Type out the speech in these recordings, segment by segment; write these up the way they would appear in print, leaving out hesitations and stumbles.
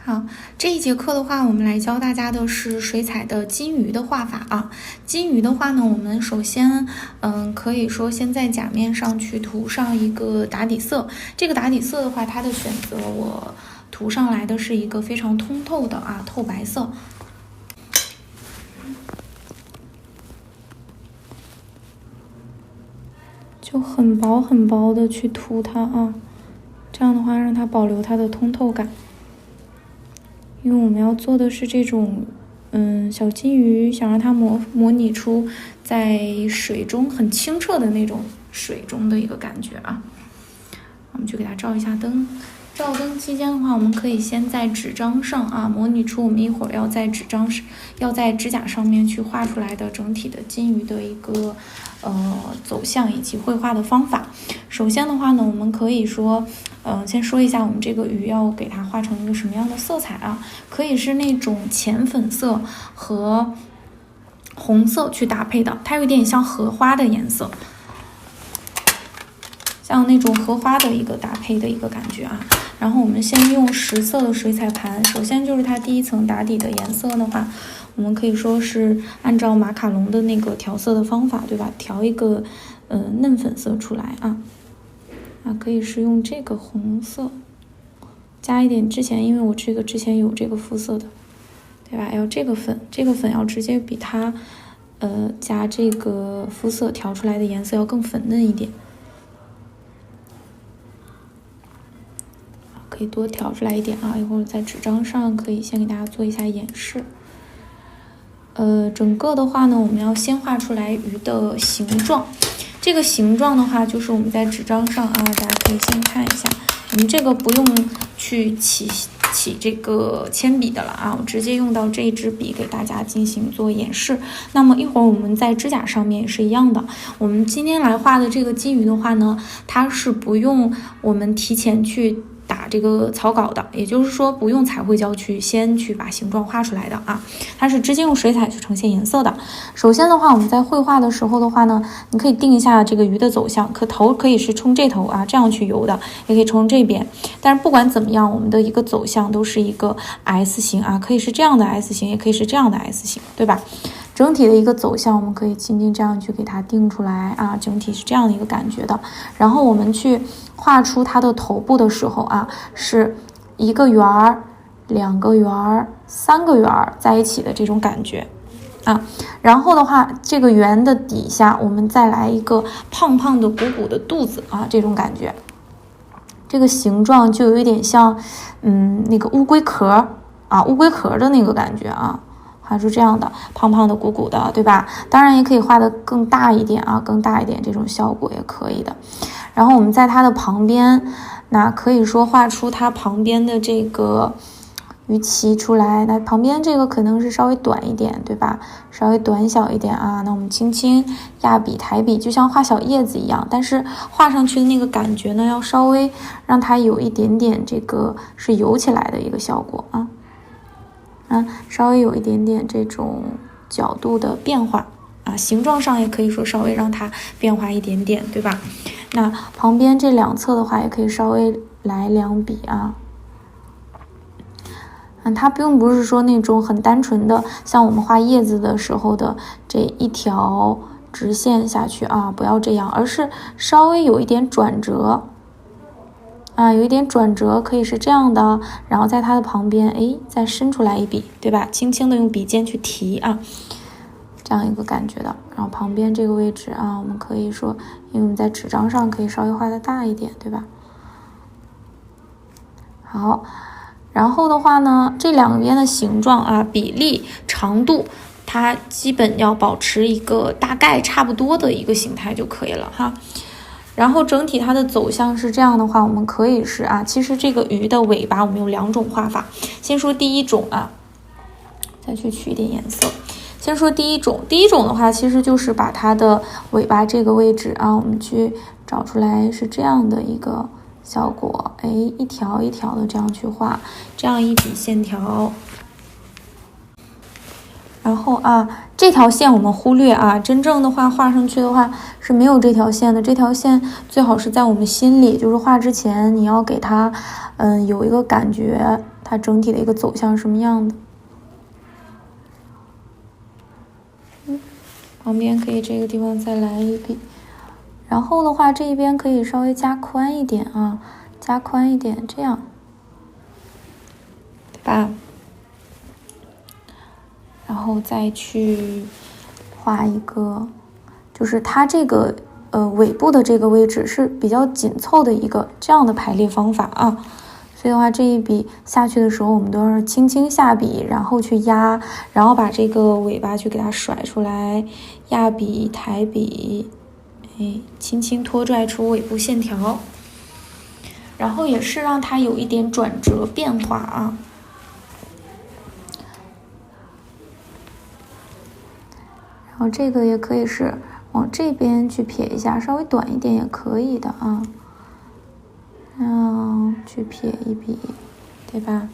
好，这一节课的话，我们来教大家的是水彩的金鱼的画法啊。金鱼的话呢，我们首先，可以说先在甲面上去涂上一个打底色。这个打底色的话，它的选择我涂上来的是一个非常通透的透白色。就很薄很薄的去涂它啊，这样的话让它保留它的通透感。因为我们要做的是这种，小金鱼，想让它模拟出在水中很清澈的那种水中的一个感觉啊。我们去给它照一下灯。照灯期间的话，我们可以先在纸张上模拟出我们一会儿要在指甲上面去画出来的整体的金鱼的一个走向以及绘画的方法。首先的话呢，我们可以说，先说一下我们这个鱼要给它画成一个什么样的色彩啊？可以是那种浅粉色和红色去搭配的，它有点像荷花的颜色。像那种荷花的一个搭配的一个感觉啊，然后我们先用10色的水彩盘，首先就是它第一层打底的颜色的话，我们可以说是按照马卡龙的那个调色的方法，对吧？调一个嫩粉色出来啊，可以是用这个红色，加一点因为我这个之前有这个肤色的，对吧？要这个粉要直接比它加这个肤色调出来的颜色要更粉嫩一点。可以多调出来一点啊，一会儿在纸张上可以先给大家做一下演示。整个的话呢，我们要先画出来鱼的形状。这个形状的话，就是我们在纸张上大家可以先看一下。我们这个不用去起这个铅笔的了我直接用到这一支笔给大家进行做演示。那么一会儿我们在指甲上面也是一样的。我们今天来画的这个金鱼的话呢，它是不用我们提前去打这个草稿的，也就是说不用彩绘胶先去把形状画出来的它是直接用水彩去呈现颜色的。首先的话，我们在绘画的时候的话呢，你可以定一下这个鱼的走向，头可以是冲这头这样去游的，也可以冲这边。但是不管怎么样，我们的一个走向都是一个 S 型可以是这样的 S 型，也可以是这样的 S 型，对吧？整体的一个走向，我们可以轻轻这样去给它定出来整体是这样的一个感觉的。然后我们去画出它的头部的时候是1个圆儿、2个圆儿、3个圆儿在一起的这种感觉然后的话，这个圆的底下我们再来一个胖胖的鼓鼓的肚子这种感觉。这个形状就有一点像那个乌龟壳乌龟壳的那个感觉画出这样的胖胖的鼓鼓的，对吧？当然也可以画得更大一点更大一点，这种效果也可以的。然后我们在它的旁边，那可以说画出它旁边的这个鱼鳍出来。那旁边这个可能是稍微短一点，对吧？稍微短小一点那我们轻轻压笔抬笔，就像画小叶子一样，但是画上去的那个感觉呢，要稍微让它有一点点这个是游起来的一个效果稍微有一点点这种角度的变化形状上也可以说稍微让它变化一点点，对吧？那旁边这两侧的话也可以稍微来2笔它并不是说那种很单纯的像我们画叶子的时候的这一条直线下去不要这样，而是稍微有一点转折有一点转折，可以是这样的，然后在它的旁边再伸出来一笔，对吧？轻轻的用笔尖去提这样一个感觉的。然后旁边这个位置我们可以说，因为我们在纸张上可以稍微画的大一点，对吧？好，然后的话呢，这两边的形状比例、长度，它基本要保持一个大概差不多的一个形态就可以了然后整体它的走向是这样的话，我们可以是其实这个鱼的尾巴我们有2种画法。先说第一种再去取一点颜色。先说第一种的话，其实就是把它的尾巴这个位置我们去找出来是这样的一个效果，一条一条的这样去画，这样一笔线条。然后这条线我们忽略真正的话画上去的话是没有这条线的。这条线最好是在我们心里，就是画之前你要给它有一个感觉，它整体的一个走向是什么样的。旁边可以这个地方再来一笔，然后的话这一边可以稍微加宽一点啊，加宽一点，这样，对吧？然后再去画一个，就是它这个尾部的这个位置是比较紧凑的一个这样的排列方法啊。所以的话，这一笔下去的时候，我们都是轻轻下笔，然后去压，然后把这个尾巴去给它甩出来，压笔、抬笔，哎，轻轻拖拽出尾部线条，然后也是让它有一点转折变化啊。然后这个也可以是往这边去撇一下，稍微短一点也可以的啊。去撇一笔，对吧？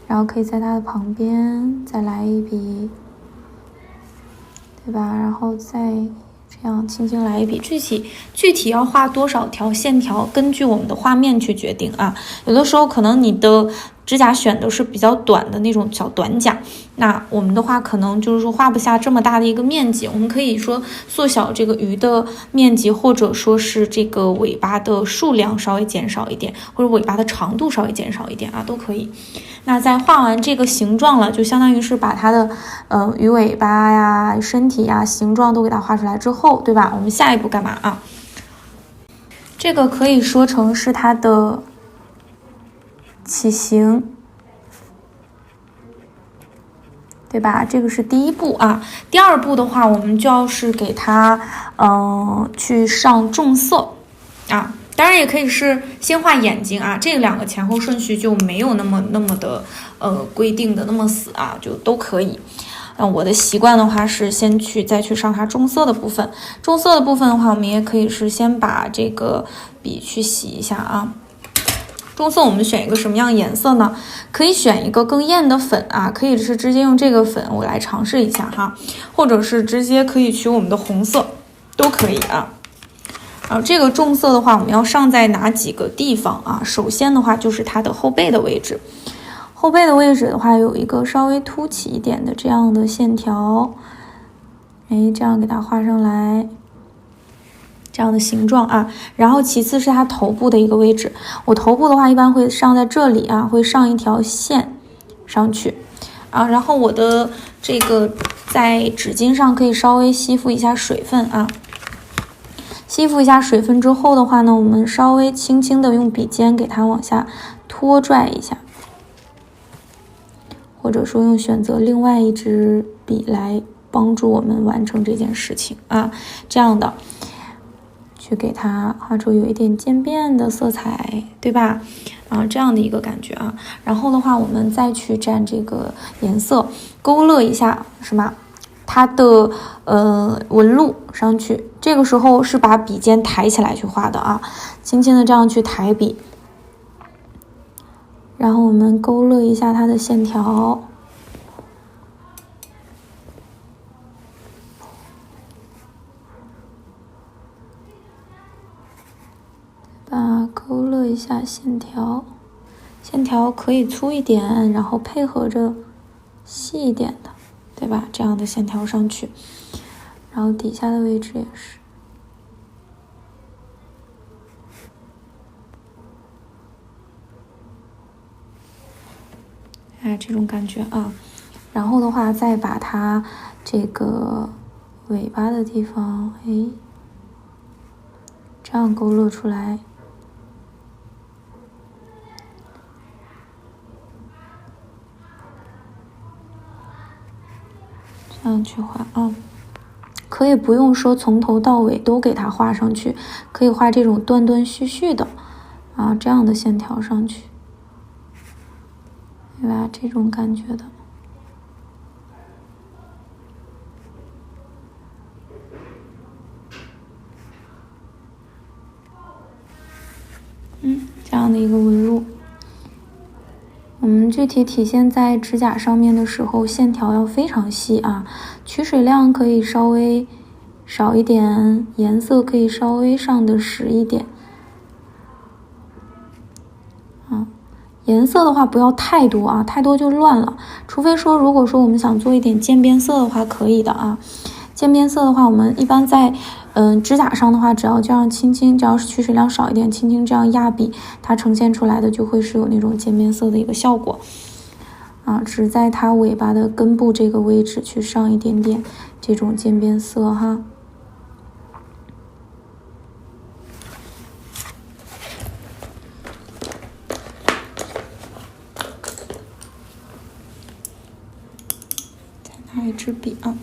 然后可以在它的旁边再来一笔，对吧？然后再这样轻轻来一笔。具体要画多少条线条，根据我们的画面去决定啊。有的时候可能你的指甲选的是比较短的那种小短甲，那我们的话可能就是说画不下这么大的一个面积，我们可以说缩小这个鱼的面积，或者说是这个尾巴的数量稍微减少一点，或者尾巴的长度稍微减少一点啊，都可以。那在画完这个形状了，就相当于是把它的鱼尾巴呀、身体呀、形状都给它画出来之后，对吧？我们下一步干嘛啊？这个可以说成是它的起形，对吧？这个是第一步啊。第二步的话，我们就要是给它去上重色啊。当然也可以是先画眼睛啊，这两个前后顺序就没有那么的规定的那么死啊，就都可以。我的习惯的话是先再去上它重色的部分。重色的部分的话，我们也可以是先把这个笔去洗一下啊。重色我们选一个什么样的颜色呢？可以选一个更艳的粉啊，可以是直接用这个粉，我来尝试一下哈，或者是直接可以取我们的红色，都可以啊。这个重色的话，我们要上在哪几个地方啊？首先的话就是它的后背的位置，后背的位置的话有一个稍微凸起一点的这样的线条，哎，这样给它画上来。这样的形状啊，然后其次是它头部的一个位置，我头部的话一般会上在这里啊，会上一条线上去啊，然后我的这个在纸巾上可以稍微吸附一下水分啊，吸附一下水分之后的话呢，我们稍微轻轻的用笔尖给它往下拖拽一下，或者说用选择另外一支笔来帮助我们完成这件事情啊，这样的。去给它画出有一点渐变的色彩，对吧？这样的一个感觉啊。然后的话，我们再去蘸这个颜色，勾勒一下什么？它的纹路上去。这个时候是把笔尖抬起来去画的啊，轻轻的这样去抬笔，然后我们勾勒一下它的线条。勾勒一下线条，线条可以粗一点，然后配合着细一点的，对吧？这样的线条上去，然后底下的位置也是。这种感觉啊。然后的话，再把它这个尾巴的地方，哎，这样勾勒出来。这样去画啊，可以不用说从头到尾都给它画上去，可以画这种断断续续的啊，这样的线条上去，对吧？这种感觉的。这样的一个纹路。我们具体体现在指甲上面的时候，线条要非常细啊，取水量可以稍微少一点，颜色可以稍微上的实一点。颜色的话不要太多啊，太多就乱了。除非说如果说我们想做一点渐变色的话，可以的啊。渐变色的话，我们一般在指甲上的话，只要这样轻轻，只要是取水量少一点，轻轻这样压笔，它呈现出来的就会是有那种渐变色的一个效果啊。只在它尾巴的根部这个位置去上一点点这种渐变色哈。拿一支笔啊，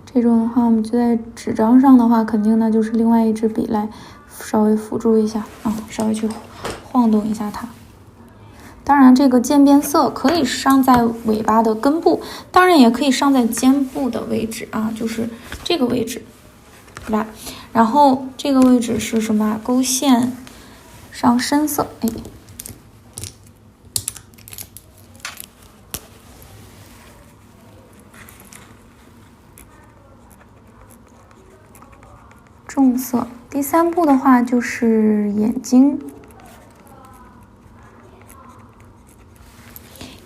这种的话，我们就在纸张上的话，肯定呢就是另外一支笔来稍微辅助一下啊，稍微去晃动一下它。当然，这个渐变色可以上在尾巴的根部，当然也可以上在肩部的位置啊，就是这个位置，对吧？然后这个位置是什么？勾线上深色，哎。重色。第3步的话就是眼睛。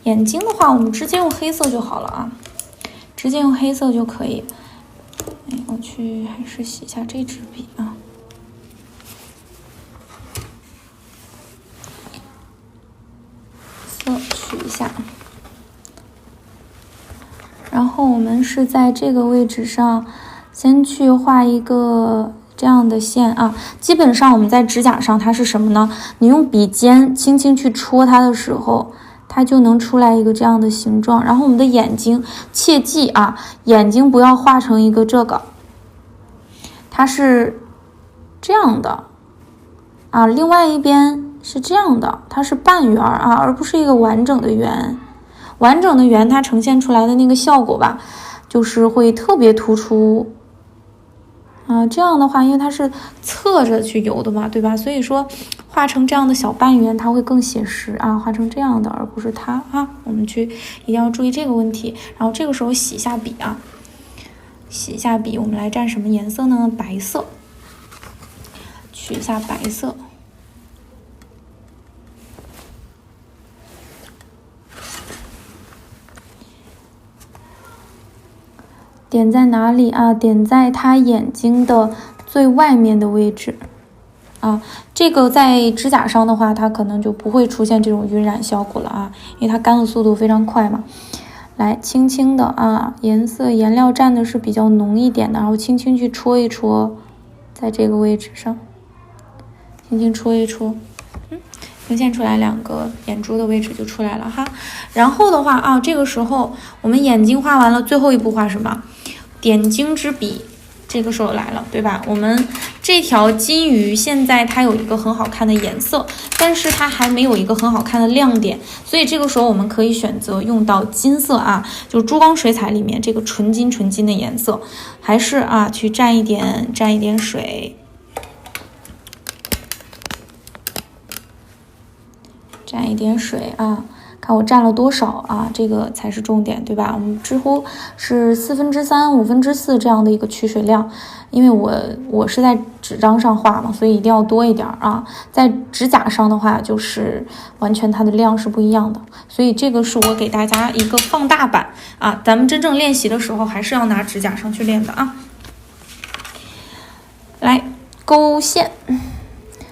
眼睛的话，我们直接用黑色就好了啊，直接用黑色就可以。哎，我去还是洗一下这支笔啊。色取一下。然后我们是在这个位置上先去画一个这样的线啊。基本上我们在指甲上它是什么呢？你用笔尖轻轻去戳它的时候，它就能出来一个这样的形状。然后我们的眼睛，切记啊，眼睛不要画成一个这个，它是这样的啊，另外一边是这样的，它是半圆啊，而不是一个完整的圆。完整的圆它呈现出来的那个效果吧，就是会特别突出啊。这样的话，因为它是侧着去游的嘛，对吧？所以说画成这样的小半圆，它会更写实啊。画成这样的，而不是它啊。我们去一定要注意这个问题。然后这个时候洗一下笔啊，洗一下笔，我们来蘸什么颜色呢？白色，取一下白色。点在哪里啊？点在它眼睛的最外面的位置啊。这个在指甲上的话，它可能就不会出现这种晕染效果了啊，因为它干的速度非常快嘛。来，轻轻的啊，颜料蘸的是比较浓一点的，然后轻轻去戳一戳，在这个位置上，轻轻戳一戳，呈现出来2个眼珠的位置就出来了哈。然后的话啊，这个时候我们眼睛画完了，最后一步画什么？点睛之笔，这个时候来了，对吧？我们这条金鱼现在它有一个很好看的颜色，但是它还没有一个很好看的亮点，所以这个时候我们可以选择用到金色啊，就珠光水彩里面这个纯金的颜色，还是啊去蘸一点水。蘸一点水啊，看我蘸了多少啊，这个才是重点，对吧？我们几乎是3/4、4/5这样的一个取水量，因为我是在纸张上画嘛，所以一定要多一点啊。在指甲上的话，就是完全它的量是不一样的，所以这个是我给大家一个放大版啊。咱们真正练习的时候，还是要拿指甲上去练的啊。来，勾线。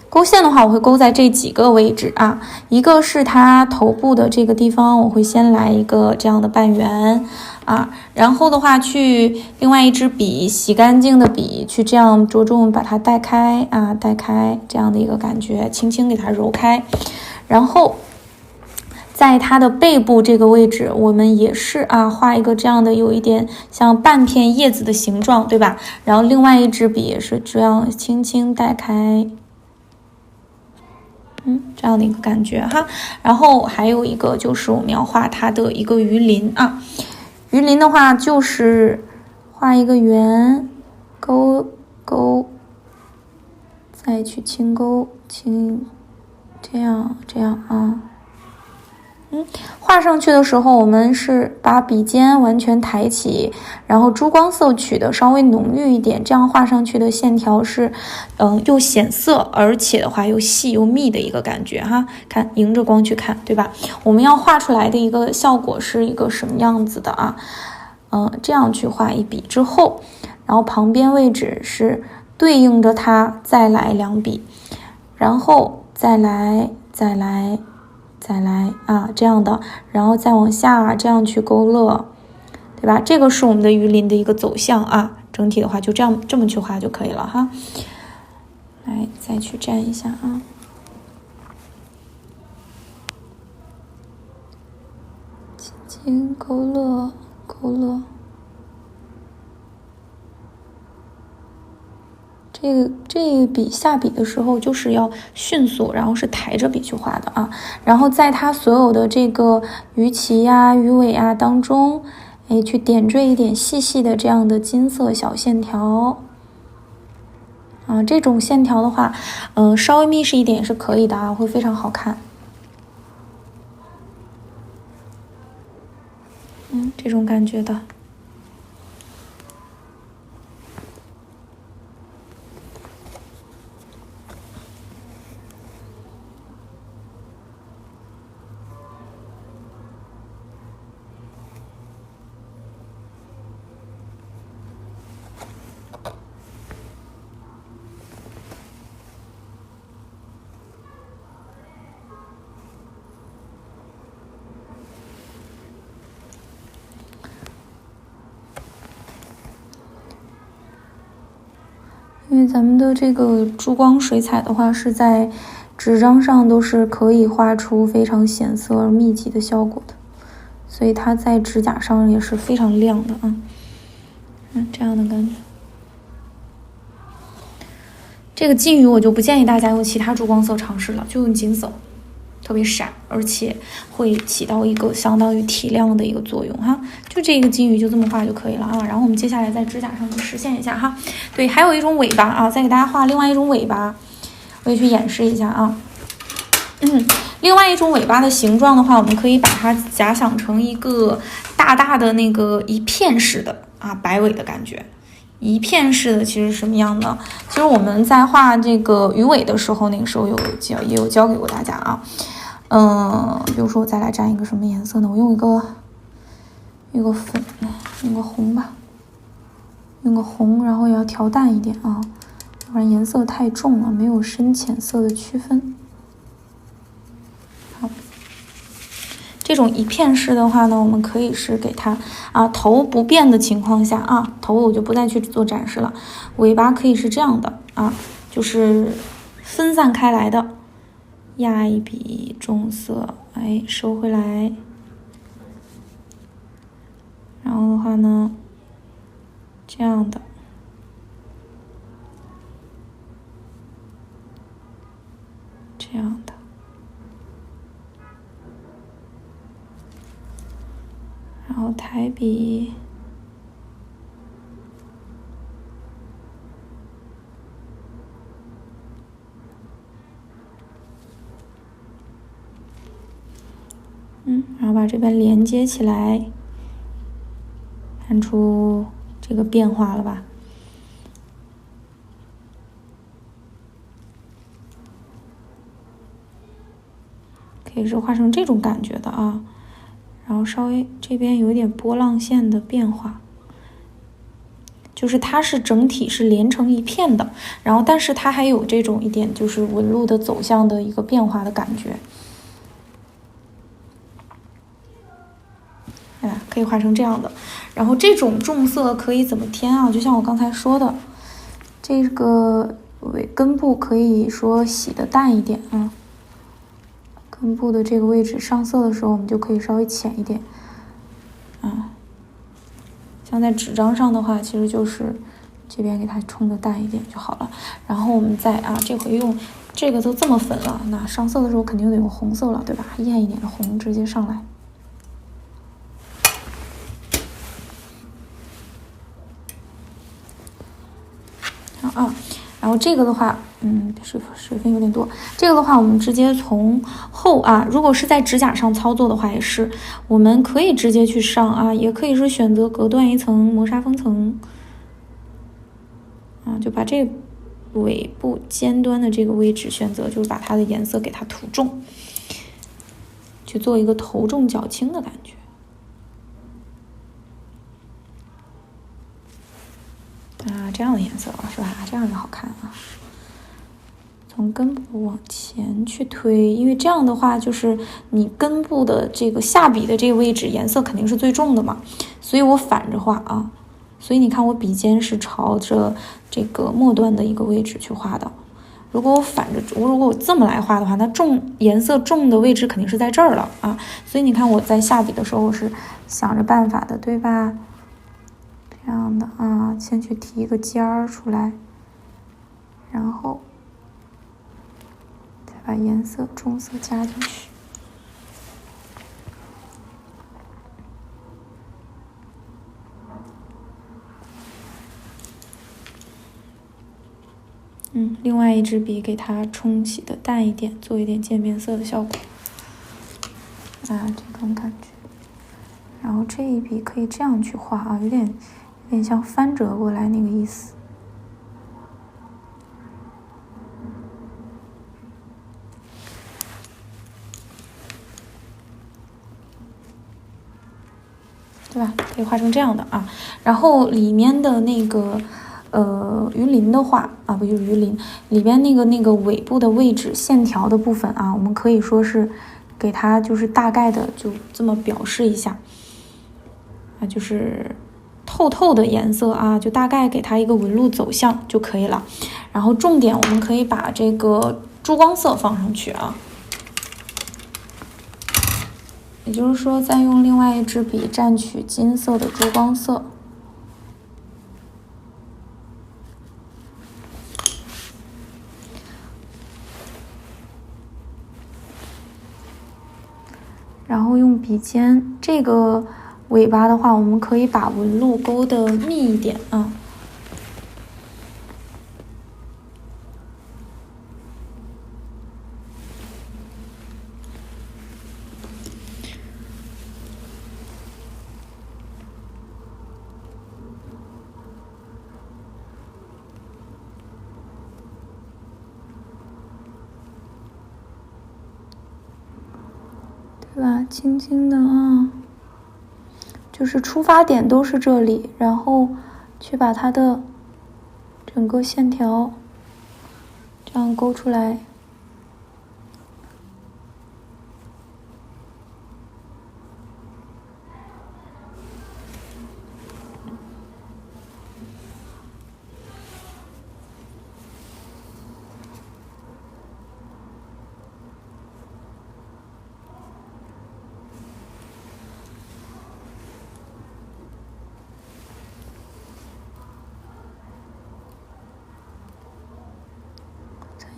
勾线的话，我会勾在这几个位置啊，一个是它头部的这个地方，我会先来一个这样的半圆啊，然后的话去另外一支笔，洗干净的笔去这样着重把它带开啊，带开这样的一个感觉，轻轻给它揉开，然后在它的背部这个位置，我们也是啊，画一个这样的有一点像半片叶子的形状，对吧？然后另外一支笔也是这样轻轻带开。这样的一个感觉哈，然后还有一个就是我们要画它的一个鱼鳞啊，鱼鳞的话就是画一个圆，勾勾，再去轻勾轻，这样啊，画画上去的时候，我们是把笔尖完全抬起，然后珠光色取的稍微浓郁一点，这样画上去的线条是，又显色，而且的话又细又密的一个感觉哈。看，迎着光去看，对吧？我们要画出来的一个效果是一个什么样子的啊？这样去画一笔之后，然后旁边位置是对应着它再来2笔，然后再来啊，这样的，然后再往下这样去勾勒，对吧？这个是我们的鱼鳞的一个走向啊。整体的话就这么去画就可以了哈。来，再去蘸一下啊。轻轻勾勒。这一笔下笔的时候就是要迅速，然后是抬着笔去画的啊。然后在它所有的这个鱼鳍呀、鱼尾啊当中，去点缀一点细细的这样的金色小线条啊。这种线条的话，稍微密实一点也是可以的啊，会非常好看。这种感觉的。因为咱们的这个珠光水彩的话，是在纸张上都是可以画出非常显色而密集的效果的，所以它在指甲上也是非常亮的啊。这样的感觉。这个金鱼我就不建议大家用其他珠光色尝试了，就用金色，特别闪，而且会起到一个相当于提亮的一个作用哈。就这个金鱼就这么画就可以了啊。然后我们接下来在指甲上去实现一下哈。对，还有一种尾巴啊，再给大家画另外一种尾巴，我也去演示一下啊。另外一种尾巴的形状的话，我们可以把它假想成一个大大的那个一片式的啊摆尾的感觉。一片式的其实什么样的？其实我们在画这个鱼尾的时候，那个时候也有教给过大家啊。比如说我再来蘸一个什么颜色呢？我用一个粉，用个红吧，用个红，然后也要调淡一点啊，要不然颜色太重了，没有深浅色的区分。好，这种一片式的话呢，我们可以是给它头不变的情况下啊，头我就不再去做展示了，尾巴可以是这样的啊，就是分散开来的。压一笔重色，收回来，然后的话呢，这样的，这样的，然后抬笔。然后把这边连接起来，看出这个变化了吧？可以是画成这种感觉的啊，然后稍微这边有点波浪线的变化，就是它是整体是连成一片的，然后但是它还有这种一点就是纹路的走向的一个变化的感觉。可以画成这样的，然后这种重色可以怎么添啊？就像我刚才说的，这个根部可以说洗的淡一点啊，根部的这个位置上色的时候，我们就可以稍微浅一点啊。像在纸张上的话，其实就是这边给它冲的淡一点就好了。然后我们再这回用这个都这么粉了，那上色的时候肯定得用红色了，对吧？艳一点的红直接上来。然后后这个的话，水分有点多。这个的话，我们直接从后啊，如果是在指甲上操作的话，也是我们可以直接去上啊，也可以是选择隔断一层磨砂封层啊，就把这尾部尖端的这个位置选择，就是把它的颜色给它涂重，去做一个头重脚轻的感觉。啊，这样的颜色是吧？这样就好看啊。从根部往前去推，因为这样的话，就是你根部的这个下笔的这个位置颜色肯定是最重的嘛，所以我反着画啊。所以你看我笔尖是朝着这个末端的一个位置去画的。如果我这么来画的话，那颜色重的位置肯定是在这儿了啊。所以你看我在下笔的时候，我是想着办法的，对吧？这样的啊，先去提一个尖儿出来，然后再把颜色重色加进去。另外一支笔给它冲洗的淡一点，做一点渐变色的效果。啊，这种感觉。然后这一笔可以这样去画啊，有点像翻折过来那个意思。对吧？可以画成这样的啊。然后里面的那个鱼鳞的话啊，不就是鱼鳞里边那个尾部的位置线条的部分啊，我们可以说是给它就是大概的就这么表示一下啊，就是透的颜色啊，就大概给它一个纹路走向就可以了。然后重点我们可以把这个珠光色放上去啊。也就是说，再用另外一支笔蘸取金色的珠光色，然后用笔尖这个尾巴的话，我们可以把纹路勾得密一点啊。对吧？轻轻的啊，就是出发点都是这里，然后去把它的整个线条这样勾出来。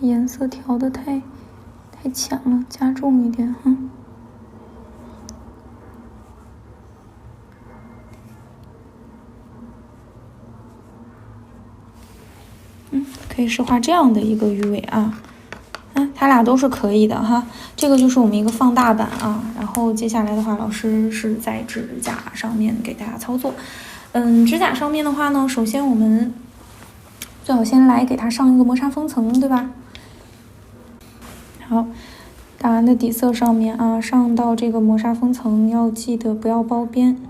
颜色调的太浅了，加重一点哈。可以是画这样的一个鱼尾啊，它俩都是可以的哈。这个就是我们一个放大版啊。然后接下来的话，老师是在指甲上面给大家操作。指甲上面的话呢，首先我们最好先来给它上一个磨砂封层，对吧？好，打完的底色上面啊，上到这个磨砂封层要记得不要包边。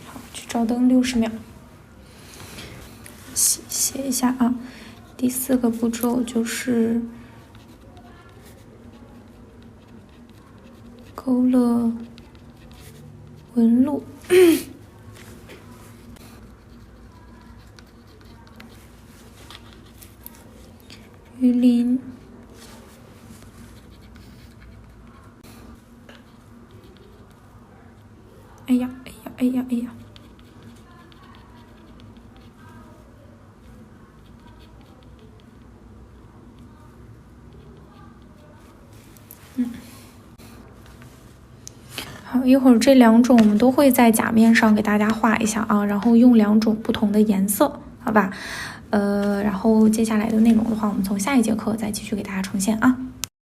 好，去照灯60秒。写一下啊，第4个步骤就是勾勒纹路。鱼鳞，哎呀，好，一会儿这2种我们都会在甲面上给大家画一下啊，然后用2种不同的颜色，好吧？然后接下来的内容的话，我们从下一节课再继续给大家呈现啊。